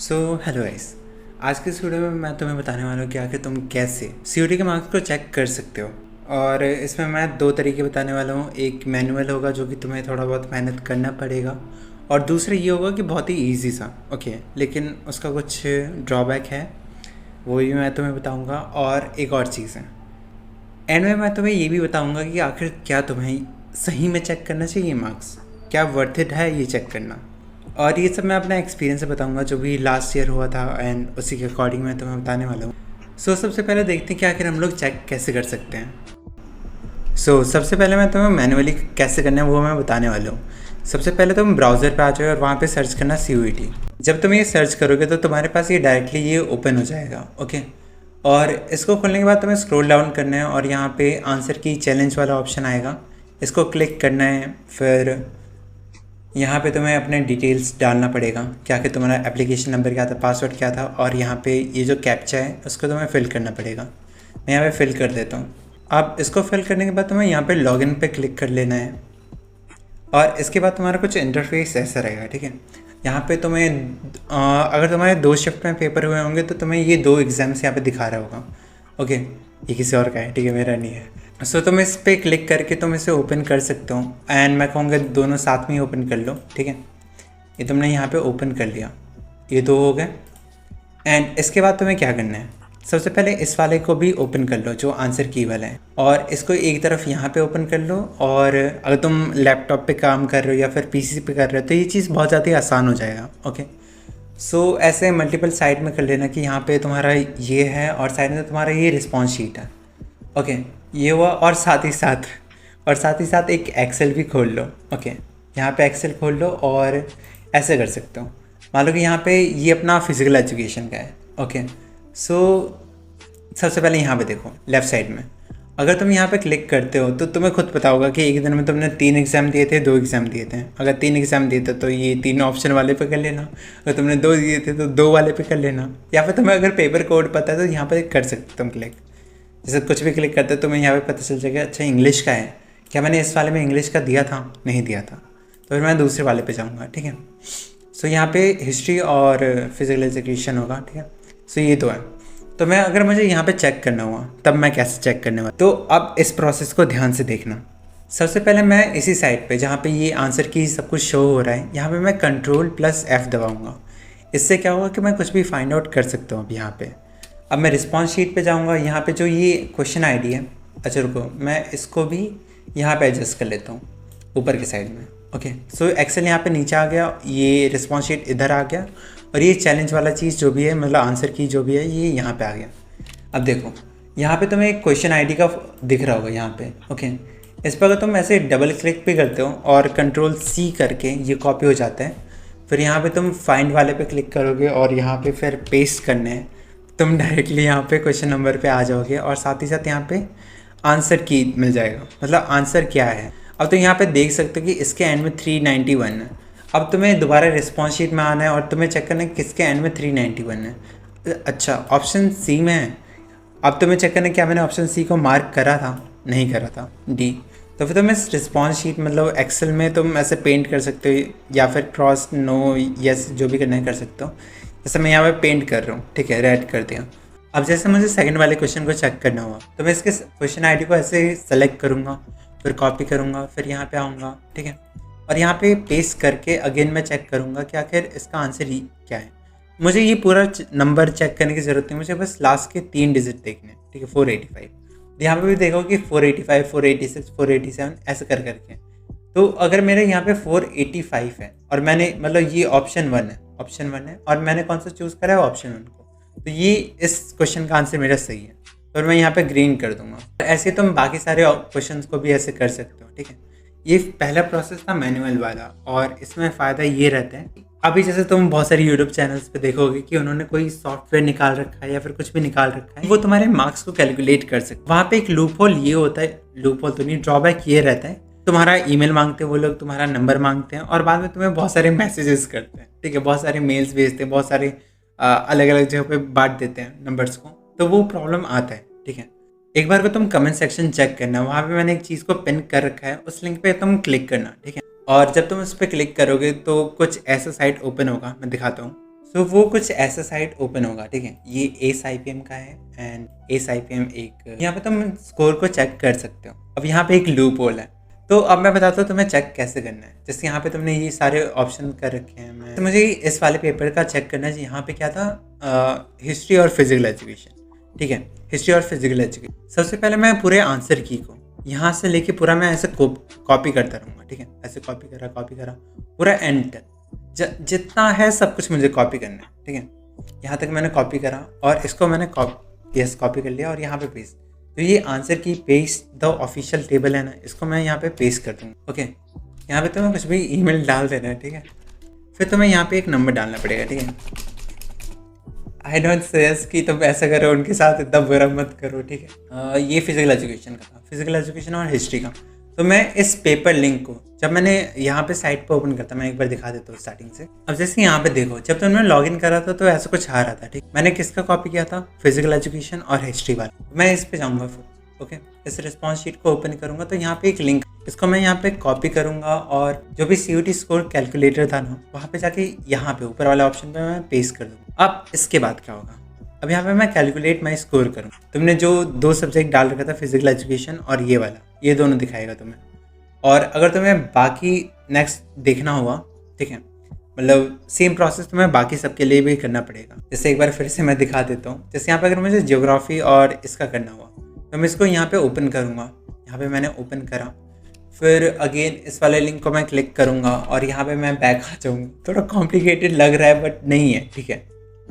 So hello guys. आज के इस वीडियो में मैं तुम्हें बताने वाला हूँ कि आखिर तुम कैसे सीयूटी के मार्क्स को चेक कर सकते हो। और इसमें मैं दो तरीके बताने वाला हूँ। एक मैनुअल होगा जो कि तुम्हें थोड़ा बहुत मेहनत करना पड़ेगा, और दूसरा ये होगा कि बहुत ही ईजी सा ओके, लेकिन उसका कुछ ड्रॉबैक है, वो भी मैं तुम्हें बताऊँगा। और एक और चीज़ है, एंड में मैं तुम्हें ये भी बताऊँगा कि आखिर क्या तुम्हें सही में चेक करना चाहिए मार्क्स, क्या वर्थ इट है ये चेक करना। और ये सब मैं अपना एक्सपीरियंस से बताऊंगा जो भी लास्ट ईयर हुआ था, एंड उसी के अकॉर्डिंग मैं तुम्हें बताने वाला हूँ। सबसे पहले देखते हैं कि आखिर हम लोग चेक कैसे कर सकते हैं। सबसे पहले मैं तुम्हें मैनुअली कैसे करना है वो मैं बताने वाला हूँ। सबसे पहले तुम ब्राउज़र पे आ जाओ और वहाँ पे सर्च करना CUET। जब तुम ये सर्च करोगे तो तुम्हारे पास ये डायरेक्टली ये ओपन हो जाएगा ओके। और इसको खोलने के बाद तुम्हें स्क्रॉल डाउन करना है और यहाँ पे आंसर की चैलेंज वाला ऑप्शन आएगा, इसको क्लिक करना है। फिर यहाँ पे तुम्हें अपने डिटेल्स डालना पड़ेगा, क्या कि तुम्हारा एप्लीकेशन नंबर क्या था, पासवर्ड क्या था, और यहाँ पे ये जो कैप्चा है उसको तुम्हें फिल करना पड़ेगा। मैं यहाँ पे फिल कर देता हूँ। अब इसको फिल करने के बाद तुम्हें यहाँ पे लॉगिन पे क्लिक कर लेना है, और इसके बाद तुम्हारा कुछ इंटरफेस ऐसा रहेगा। ठीक है, यहाँ पे तुम्हें अगर तुम्हारे 2 शिफ्ट में पेपर हुए होंगे तो तुम्हें ये 2 एग्ज़ाम्स यहाँ पे दिखा रहा होगा ओके। ये किसी और का है, ठीक है, मेरा नहीं है। तुम इस पर क्लिक करके तुम इसे ओपन कर सकते हो, एंड मैं कहूँगा दोनों साथ में ही ओपन कर लो। ठीक है, ये तुमने यहाँ पे ओपन कर लिया, ये 2 हो गए। एंड इसके बाद तुम्हें क्या करना है, सबसे पहले इस वाले को भी ओपन कर लो जो आंसर की वाला है, और इसको एक तरफ यहाँ पे ओपन कर लो। और अगर तुम लैपटॉप पे काम कर रहे हो या फिर PC पे कर रहे हो तो ये चीज़ बहुत ज़्यादा आसान हो जाएगा ओके। ऐसे मल्टीपल साइड में कर लेना कि यहाँ पे तुम्हारा ये है और साइड में तुम्हारा ये रिस्पॉन्स शीट है ओके। ये हुआ, और साथ ही साथ एक एक्सेल भी खोल लो ओके। यहाँ पे एक्सेल खोल लो और ऐसे कर सकते हो। मान लो कि यहाँ पे ये अपना फिजिकल एजुकेशन का है ओके। सबसे पहले यहाँ पे देखो लेफ़्ट साइड में, अगर तुम यहाँ पे क्लिक करते हो तो तुम्हें खुद पता होगा कि एक दिन में तुमने 3 एग्ज़ाम दिए थे, 2 एग्ज़ाम दिए थे। अगर 3 एग्ज़ाम दिए थे तो ये 3 ऑप्शन वाले पे कर लेना, अगर तुमने 2 दिए थे तो 2 वाले पे कर लेना, या फिर तुम्हें अगर पेपर कोड पता है तो यहाँ पर कर सकते हो तुम क्लिक। जैसे कुछ भी क्लिक करते हो तुम्हें यहाँ पे पता चल जाएगा अच्छा इंग्लिश का है, क्या मैंने इस वाले में इंग्लिश का दिया था, नहीं दिया था, तो फिर मैं दूसरे वाले पे जाऊँगा। ठीक है, यहाँ पे हिस्ट्री और फिजिकल एजुकेशन होगा। ठीक है, ये 2 है। तो मैं अगर मुझे यहाँ पे चेक करना हुआ तब मैं कैसे चेक करने वाला, तो अब इस प्रोसेस को ध्यान से देखना। सबसे पहले मैं इसी साइड पे जहाँ पे ये आंसर की सब कुछ शो हो रहा है, यहाँ पे मैं Ctrl+F दबाऊँगा। इससे क्या होगा कि मैं कुछ भी फाइंड आउट कर सकता हूँ। अब यहाँ पे अब मैं रिस्पॉन्स शीट पे जाऊँगा, यहाँ पे जो ये क्वेश्चन ID है, अच्छा रुको मैं इसको भी यहाँ पे एडजस्ट कर लेता हूँ ऊपर की साइड में ओके। एक्सेल यहाँ पे नीचे आ गया, ये रिस्पॉन्स शीट इधर आ गया, और ये चैलेंज वाला चीज़ जो भी है, मतलब आंसर की जो भी है, ये यहाँ पे आ गया। अब देखो यहाँ पे तुम्हें एक क्वेश्चन ID का दिख रहा होगा यहाँ पे ओके। इस पर अगर तुम ऐसे डबल क्लिक भी करते हो और Ctrl+C करके ये कॉपी हो जाता है, फिर यहाँ पे तुम फाइंड वाले पे क्लिक करोगे और यहाँ पे फिर पेस्ट करने हैं, तुम डायरेक्टली यहाँ पे क्वेश्चन नंबर पे आ जाओगे, और साथ ही साथ यहाँ पे आंसर की मिल जाएगा, मतलब आंसर क्या है। अब तो यहाँ पे देख सकते हो कि इसके एंड में 391 है। अब तुम्हें दोबारा रिस्पॉन्स शीट में आना है और तुम्हें चेक करना है किसके एंड में 391 है। अच्छा ऑप्शन C में है। अब तुम्हें चेक करना है क्या मैंने ऑप्शन C को मार्क करा था, नहीं करा था, D। तो फिर तुम इस रिस्पॉन्स शीट मतलब एक्सेल में तुम ऐसे पेंट कर सकते हो, या फिर क्रॉस नो यस जो भी करना है कर सकते हो। जैसे मैं यहाँ पे पेंट कर रहा हूँ, ठीक है, रेड कर दिया। अब जैसे मुझे सेकंड वाले क्वेश्चन को चेक करना हुआ तो मैं इसके क्वेश्चन ID को ऐसे सेलेक्ट करूँगा, फिर कॉपी करूँगा, फिर यहाँ पे आऊँगा, ठीक है, और यहाँ पे पेस्ट करके अगेन मैं चेक करूँगा कि आखिर इसका आंसर ही क्या है। मुझे ये पूरा नंबर चेक करने की ज़रूरत नहीं, मुझे बस लास्ट के 3 डिजिट देखने, ठीक है, 485। यहाँ पे भी देखो कि 485, 486, 487 ऐसे कर करके। तो अगर मेरे यहाँ पे 485 है और मैंने मतलब ये ऑप्शन 1 है और मैंने कौन सा चूज़ करा है ऑप्शन 1 को, तो ये इस क्वेश्चन का आंसर मेरा सही है, तो मैं यहाँ पे ग्रीन कर दूंगा। ऐसे तुम बाकी सारे क्वेश्चंस को भी ऐसे कर सकते हो। ठीक है, ये पहला प्रोसेस था मैनुअल वाला, और इसमें फ़ायदा ये रहता है अभी जैसे तुम बहुत सारी यूट्यूब चैनल्स पे देखोगे कि उन्होंने कोई सॉफ्टवेयर निकाल रखा है या फिर कुछ भी निकाल रखा है, वो तुम्हारे मार्क्स को कैलकुलेट कर सकते। वहाँ पे एक लूप होल ये होता है, लूप होल तो नहीं, ड्रॉबैक ये रहता है, तुम्हारा ईमेल मांगते हैं वो लोग, तुम्हारा नंबर मांगते हैं, और बाद में तुम्हें बहुत सारे मैसेजेस करते हैं। ठीक है, बहुत सारे मेल्स भेजते हैं, बहुत सारे अलग अलग जगह पे बांट देते हैं नंबर्स को, तो वो प्रॉब्लम आता है। ठीक है, एक बार को तुम कमेंट सेक्शन चेक करना, वहाँ पे मैंने एक चीज़ को पिन कर रखा है, उस लिंक पे तुम क्लिक करना। ठीक है, और जब तुम उस पर क्लिक करोगे तो कुछ ऐसा साइट ओपन होगा, मैं दिखाता हूँ। सो वो कुछ ऐसा साइट ओपन होगा, ठीक है। ये एस आई पी एम का है and S I P M एक यहाँ पे तुम स्कोर को चेक कर सकते हो। अब यहाँ पे एक लूप होल है, तो अब मैं बताता हूँ तुम्हें चेक कैसे करना है। जैसे यहाँ पे तुमने ये सारे ऑप्शन कर रखे हैं, मैं तो मुझे इस वाले पेपर का चेक करना है। यहाँ पे क्या था, हिस्ट्री और फिजिकल एजुकेशन, ठीक है। हिस्ट्री और फिजिकल एजुकेशन। सबसे पहले मैं पूरे आंसर की को यहाँ से लेके पूरा मैं ऐसे कॉपी करता रहूँगा, ठीक है। ऐसे कॉपी करा पूरा एंड तक जितना है सब कुछ मुझे कॉपी करना है, ठीक है। यहाँ तक मैंने कॉपी करा और इसको मैंने कॉपी कर लिया और यहाँ पे पेस्ट। तो ये आंसर की पेस्ट द ऑफिशियल टेबल है ना, इसको मैं यहाँ पे पेस्ट कर दूँगा, ओके। यहाँ पे तुम्हें कुछ भी ईमेल डाल देना है, ठीक है। फिर तुम्हें यहाँ पे एक नंबर डालना पड़ेगा, ठीक है। आई डोंट सजेस्ट कि तुम ऐसा करो, उनके साथ इतना बुरा मत करो, ठीक है। ये फिजिकल एजुकेशन का था, फिजिकल एजुकेशन और हिस्ट्री का। तो मैं इस पेपर लिंक को जब मैंने यहाँ पे साइट पर ओपन करता, मैं एक बार दिखा देता हूँ स्टार्टिंग से। अब जैसे यहाँ पे देखो, जब तुमने लॉगिन करा था तो ऐसा कुछ आ रहा था, ठीक। मैंने किसका कॉपी किया था, फिजिकल एजुकेशन और हिस्ट्री वाला। मैं इस पे जाऊँगा फिर, ओके। इस रिस्पॉन्स शीट को ओपन करूँगा तो यहाँ पे एक लिंक, इसको मैं यहाँ पे कॉपी करूँगा और जो भी CUET स्कोर कैलकुलेटर था ना, वहाँ पे जाके यहाँ पे ऊपर वाले ऑप्शन पे मैं पेस्ट कर दूँगा। अब इसके बाद क्या होगा, अब यहाँ पे मैं कैलकुलेट माई स्कोर करूँ। तुमने जो 2 सब्जेक्ट डाल रखा था, फिजिकल एजुकेशन और ये वाला, ये दोनों दिखाएगा तुम्हें। और अगर तुम्हें बाकी नेक्स्ट देखना हुआ, ठीक है, मतलब सेम प्रोसेस तुम्हें बाकी सबके लिए भी करना पड़ेगा। जैसे एक बार फिर से मैं दिखा देता हूँ। जैसे यहाँ पे अगर मुझे ज्योग्राफी और इसका करना हुआ तो मैं इसको यहाँ पे ओपन करूँगा। यहाँ पे मैंने ओपन करा, फिर अगेन इस वाले लिंक को मैं क्लिक करूँगा और यहाँ पे मैं बैक आ जाऊँगा। थोड़ा कॉम्प्लिकेटेड लग रहा है बट नहीं है, ठीक है,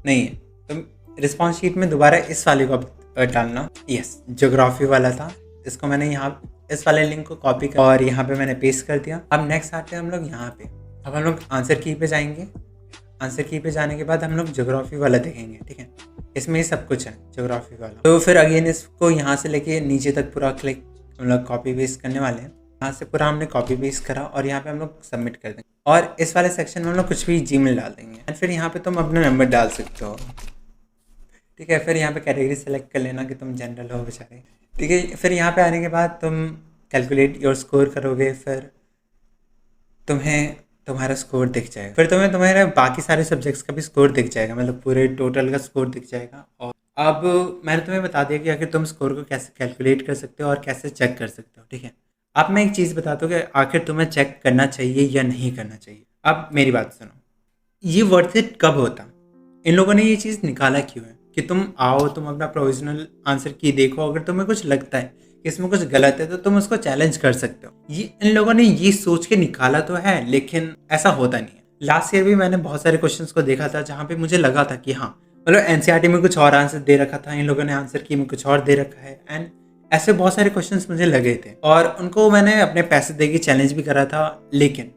नहीं है। तो रिस्पॉन्स शीट में दोबारा इस वाले को डालना, यस, ज्योग्राफी वाला था। इसको मैंने यहाँ इस वाले लिंक को कॉपी कर और यहाँ पे मैंने पेस्ट कर दिया। अब नेक्स्ट आते हैं हम लोग यहाँ पे। अब हम लोग आंसर की पे जाएंगे। आंसर की पे जाने के बाद हम लोग ज्योग्राफी वाला देखेंगे, ठीक है। इसमें सब कुछ है ज्योग्राफी वाला। तो फिर अगेन इसको यहाँ से लेके नीचे तक पूरा क्लिक हम लोग कॉपी पेस्ट करने वाले हैं। यहाँ से पूरा हमने कॉपी पेस्ट करा और यहाँ पे हम लोग सबमिट कर देंगे और इस वाले सेक्शन में हम लोग कुछ भी जीमेल डाल देंगे एंड फिर यहाँ पे तुम अपना नंबर डाल सकते हो, ठीक है। फिर यहाँ पे कैटेगरी सेलेक्ट कर लेना कि तुम जनरल हो बेचारे, ठीक है। फिर यहाँ पे आने के बाद तुम कैलकुलेट योर स्कोर करोगे, फिर तुम्हें तुम्हारा स्कोर दिख जाएगा। फिर तुम्हें तुम्हारे बाकी सारे सब्जेक्ट्स का भी स्कोर दिख जाएगा, मतलब पूरे टोटल का स्कोर दिख जाएगा। और अब मैंने तुम्हें बता दिया कि आखिर तुम स्कोर को कैसे कैलकुलेट कर सकते हो और कैसे चेक कर सकते हो, ठीक है। अब मैं एक चीज़ बताता हूँ कि आखिर तुम्हें चेक करना चाहिए या नहीं करना चाहिए। अब मेरी बात सुनो, ये वर्थ इट कब होता, इन लोगों ने ये चीज़ निकाला क्यों है कि तुम आओ, तुम अपना प्रोविजनल आंसर की देखो, अगर तुम्हें कुछ लगता है कि इसमें कुछ गलत है तो तुम उसको चैलेंज कर सकते हो। ये इन लोगों ने ये सोच के निकाला तो है, लेकिन ऐसा होता नहीं है। लास्ट ईयर भी मैंने बहुत सारे क्वेश्चंस को देखा था जहाँ पे मुझे लगा था कि हाँ, मतलब एनसीईआरटी में कुछ और आंसर दे रखा था, इन लोगों ने आंसर की में कुछ और दे रखा है एंड ऐसे बहुत सारे क्वेश्चंस मुझे लगे थे और उनको मैंने अपने पैसे दे के चैलेंज भी करा था, लेकिन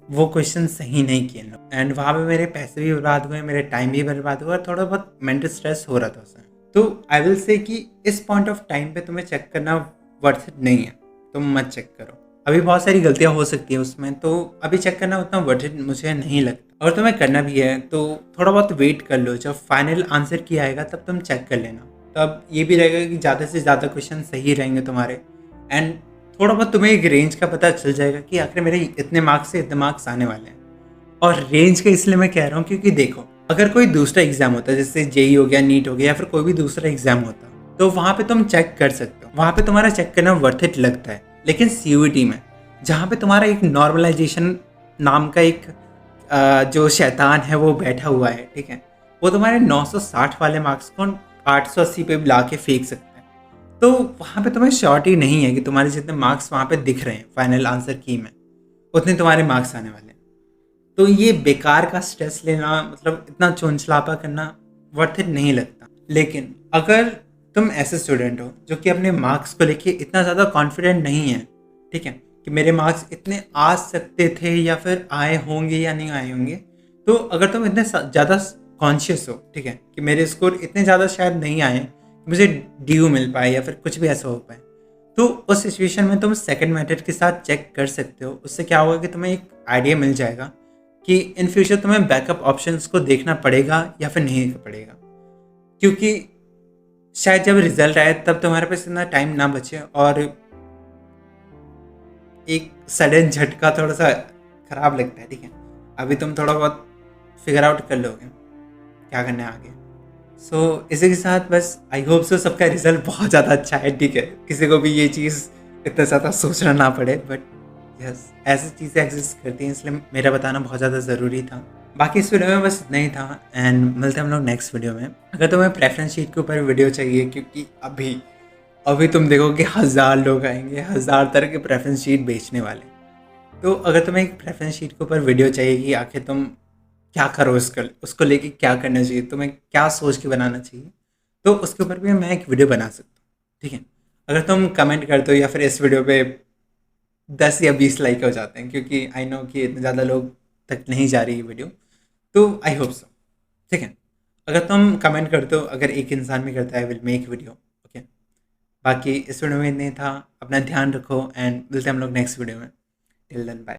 वो क्वेश्चन सही नहीं किए लोग एंड वहाँ पे मेरे पैसे भी बर्बाद हुए, मेरे टाइम भी बर्बाद हुआ और थोड़ा बहुत मेंटल स्ट्रेस हो रहा था उसमें। तो आई विल से कि इस पॉइंट ऑफ टाइम पे तुम्हें चेक करना वर्थ इट नहीं है, तुम मत चेक करो। अभी बहुत सारी गलतियाँ हो सकती है उसमें, तो अभी चेक करना उतना वर्थ इट मुझे नहीं लगता। और तुम्हें करना भी है तो थोड़ा बहुत वेट कर लो, जब फाइनल आंसर की आएगा तब तुम चेक कर लेना। तब ये भी रहेगा कि ज़्यादा से ज़्यादा क्वेश्चन सही रहेंगे तुम्हारे एंड थोड़ा बहुत तुम्हें एक रेंज का पता चल जाएगा कि आखिर मेरे इतने मार्क्स से इतने मार्क्स आने वाले हैं। और रेंज का इसलिए मैं कह रहा हूँ क्योंकि देखो, अगर कोई दूसरा एग्जाम होता है जैसे जेई हो गया, नीट हो गया या फिर कोई भी दूसरा एग्जाम होता तो वहाँ पे तुम चेक कर सकते हो, वहाँ पे तुम्हारा चेक करना वर्थ इट लगता है। लेकिन CUET में जहाँ पे तुम्हारा एक नॉर्मलाइजेशन नाम का एक जो शैतान है वो बैठा हुआ है, ठीक है, वो तुम्हारे 960 वाले मार्क्स को 880 पे ला के फेंक सकता है। तो वहाँ पे तुम्हें श्योरिटी नहीं है कि तुम्हारे जितने मार्क्स वहाँ पे दिख रहे हैं फाइनल आंसर की में उतने तुम्हारे मार्क्स आने वाले हैं। तो ये बेकार का स्ट्रेस लेना, मतलब इतना चोंचलापा करना वर्थ इट नहीं लगता। लेकिन अगर तुम ऐसे स्टूडेंट हो जो कि अपने मार्क्स को लेके इतना ज़्यादा कॉन्फिडेंट नहीं है, ठीक है, कि मेरे मार्क्स इतने आ सकते थे या फिर आए होंगे या नहीं आए होंगे, तो अगर तुम इतने ज़्यादा कॉन्शियस हो, ठीक है, कि मेरे स्कोर इतने ज़्यादा शायद नहीं आए, मुझे ड्यू मिल पाए या फिर कुछ भी ऐसा हो पाए, तो उस सिचुएशन में तुम सेकंड मेथड के साथ चेक कर सकते हो। उससे क्या होगा कि तुम्हें एक आइडिया मिल जाएगा कि इन फ्यूचर तुम्हें बैकअप ऑप्शंस को देखना पड़ेगा या फिर नहीं पड़ेगा, क्योंकि शायद जब रिजल्ट आए तब तुम्हारे पास इतना टाइम ना बचे और एक सडन झटका थोड़ा सा ख़राब लगता है, ठीक है। अभी तुम थोड़ा बहुत फिगर आउट कर लोगे क्या करना है आगे। सो इसी के साथ बस आई होप सो सबका रिजल्ट बहुत ज़्यादा अच्छा है, ठीक है, किसी को भी ये चीज़ इतना ज़्यादा सोचना ना पड़े, बट यस ऐसी चीज़ें एग्जिस्ट करती हैं, इसलिए मेरा बताना बहुत ज़्यादा ज़रूरी था। बाकी इस वीडियो में बस इतना ही था, एंड मिलते हैं हम लोग नेक्स्ट वीडियो में। अगर तुम्हें प्रेफरेंस शीट के ऊपर वीडियो चाहिए, क्योंकि अभी अभी तुम देखोगे 1000 लोग आएंगे 1000 तरह के प्रेफरेंस शीट बेचने वाले। तो अगर तुम्हें एक प्रेफरेंस शीट के ऊपर वीडियो चाहिए कि आखिर तुम क्या करो उसको उसको लेके क्या करना चाहिए, तुम्हें क्या सोच के बनाना चाहिए, तो उसके ऊपर भी मैं एक वीडियो बना सकता हूँ, ठीक है। अगर तुम कमेंट करते हो या फिर इस वीडियो पे 10 या 20 लाइक हो जाते हैं, क्योंकि आई नो कि इतने ज़्यादा लोग तक नहीं जा रही है वीडियो, तो आई होप सो, ठीक है। अगर तुम कमेंट करते हो, अगर एक इंसान भी करता है, विल मेक वीडियो, ओके। बाकी इस वीडियो में नहीं था, अपना ध्यान रखो एंड मिलते हैं हम लोग नेक्स्ट वीडियो में। Till then bye.